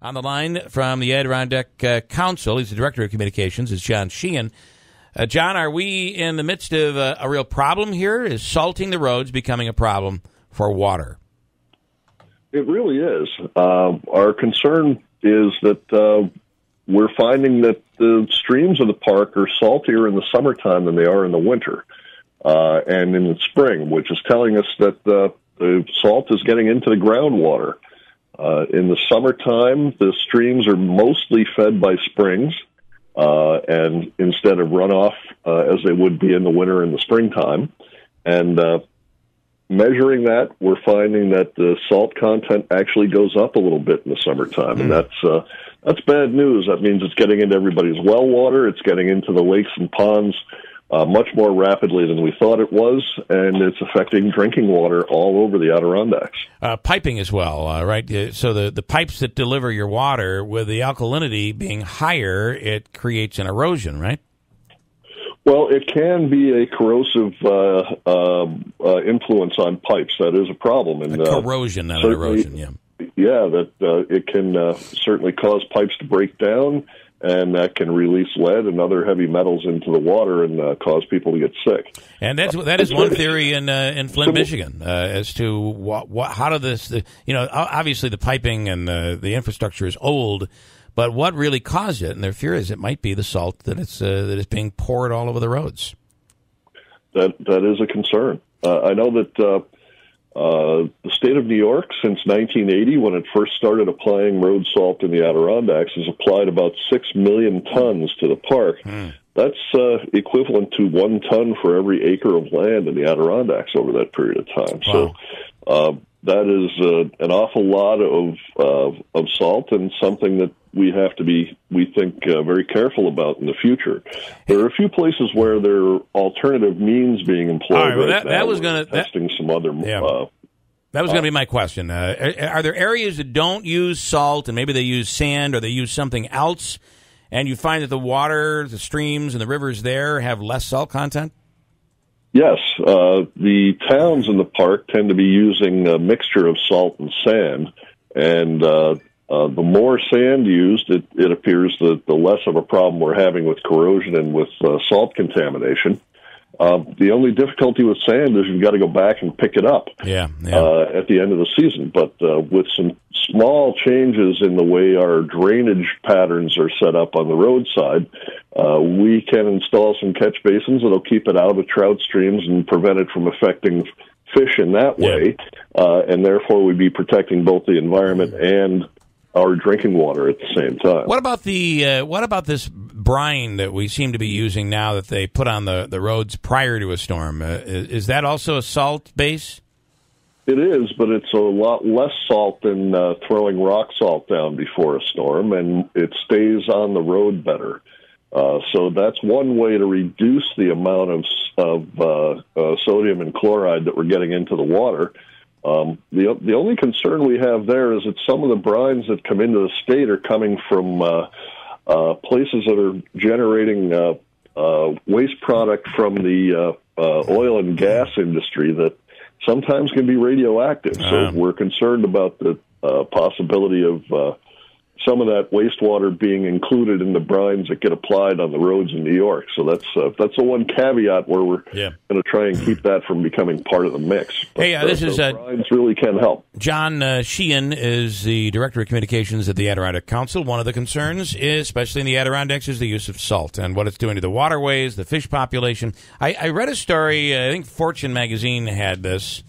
On the line from the Adirondack Council, he's the Director of Communications, is John Sheehan. John, are we in the midst of a real problem here? Is salting the roads becoming a problem for water? It really is. Our concern is that we're finding that the streams of the park are saltier in the summertime than they are in the winter and in the spring, which is telling us that the salt is getting into the groundwater. In the summertime, the streams are mostly fed by springs, and instead of runoff as they would be in the winter and the springtime. And measuring that, we're finding that the salt content actually goes up a little bit in the summertime, and that's bad news. That means it's getting into everybody's well water, it's getting into the lakes and ponds much more rapidly than we thought it was, and it's affecting drinking water all over the Adirondacks. Piping as well, right? So the pipes that deliver your water, with the alkalinity being higher, it creates an erosion, right? Well, it can be a corrosive influence on pipes. That is a problem. And, corrosion, not an erosion, yeah. Yeah, that it can certainly cause pipes to break down, and that can release lead and other heavy metals into the water and cause people to get sick. And that is one theory in Flint, Michigan, as to how do this. Obviously the piping and the infrastructure is old, but what really caused it? And their fear is it might be the salt that is being poured all over the roads. That is a concern. I know that. The state of New York, since 1980, when it first started applying road salt in the Adirondacks, has applied about 6 million tons to the park. That's equivalent to 1 ton for every acre of land in the Adirondacks over that period of time. Wow. So that is an awful lot of salt, and something that we have to be, we think, very careful about in the future. There are a few places where there are alternative means being employed. All right, that was going to testing some other. That was going to be my question. Are there areas that don't use salt, and maybe they use sand or they use something else, and you find that the water, the streams, and the rivers there have less salt content? Yes, the towns in the park tend to be using a mixture of salt and sand, and the more sand used, it appears that the less of a problem we're having with corrosion and with salt contamination. The only difficulty with sand is you've got to go back and pick it up at the end of the season. But with some small changes in the way our drainage patterns are set up on the roadside, we can install some catch basins that'll keep it out of trout streams and prevent it from affecting fish in that way. And therefore, we'd be protecting both the environment and our drinking water at the same time. What about this brine that we seem to be using now that they put on the roads prior to a storm? Is that also a salt base? It is, but it's a lot less salt than throwing rock salt down before a storm, and it stays on the road better. So that's one way to reduce the amount of sodium and chloride that we're getting into the water. The only concern we have there is that some of the brines that come into the state are coming from places that are generating waste product from the oil and gas industry that sometimes can be radioactive. So we're concerned about the possibility of some of that wastewater being included in the brines that get applied on the roads in New York. So that's the one caveat where we're going to try and keep that from becoming part of the mix. But, this is brines really can help. John Sheehan is the Director of Communications at the Adirondack Council. One of the concerns, especially in the Adirondacks, is the use of salt and what it's doing to the waterways, the fish population. I read a story, I think Fortune magazine had this,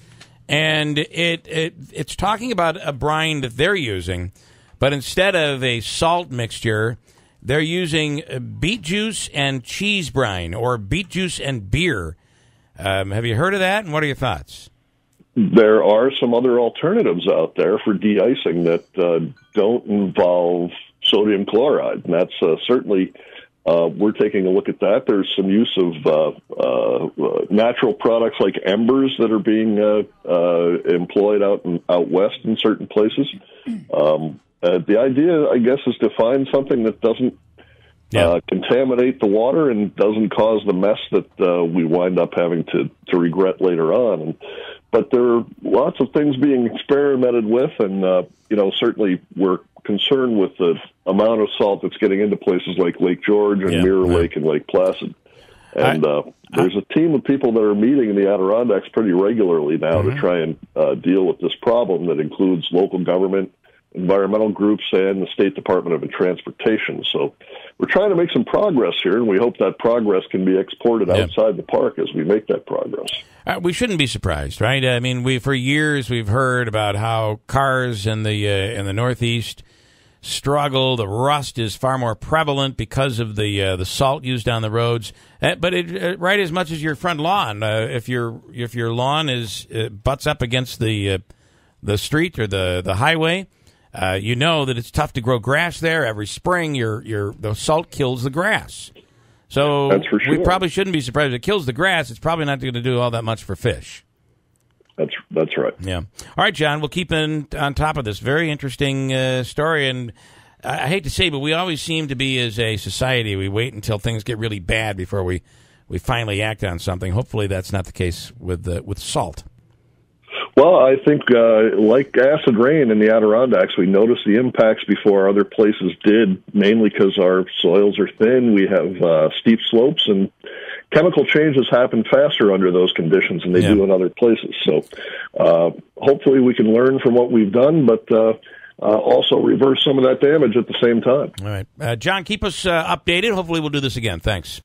and it's talking about a brine that they're using. But instead of a salt mixture, they're using beet juice and cheese brine, or beet juice and beer. Have you heard of that, and what are your thoughts? There are some other alternatives out there for de-icing that don't involve sodium chloride, and that's certainly, we're taking a look at that. There's some use of natural products like embers that are being employed out west in certain places. The idea, I guess, is to find something that doesn't contaminate the water and doesn't cause the mess that we wind up having to regret later on. But there are lots of things being experimented with, and certainly we're concerned with the amount of salt that's getting into places like Lake George and Mirror Lake and Lake Placid. And there's a team of people that are meeting in the Adirondacks pretty regularly now to try and deal with this problem that includes local government, environmental groups, and the State Department of Transportation. So we're trying to make some progress here, and we hope that progress can be exported outside the park as we make that progress. We shouldn't be surprised, right? I mean, for years we've heard about how cars in the Northeast struggle. The rust is far more prevalent because of the salt used on the roads. But right as much as your front lawn, if your lawn butts up against the street or the highway, you know that it's tough to grow grass there. Every spring, the salt kills the grass. So that's for sure. We probably shouldn't be surprised. If it kills the grass, it's probably not going to do all that much for fish. That's right. Yeah. All right, John, we'll keep on top of this. Very interesting story. And I hate to say, but we always seem to be, as a society, we wait until things get really bad before we finally act on something. Hopefully that's not the case with salt. Well, I think like acid rain in the Adirondacks, we notice the impacts before other places did, mainly because our soils are thin. We have steep slopes, and chemical changes happen faster under those conditions than they do in other places. So hopefully we can learn from what we've done, but also reverse some of that damage at the same time. All right. John, keep us updated. Hopefully we'll do this again. Thanks.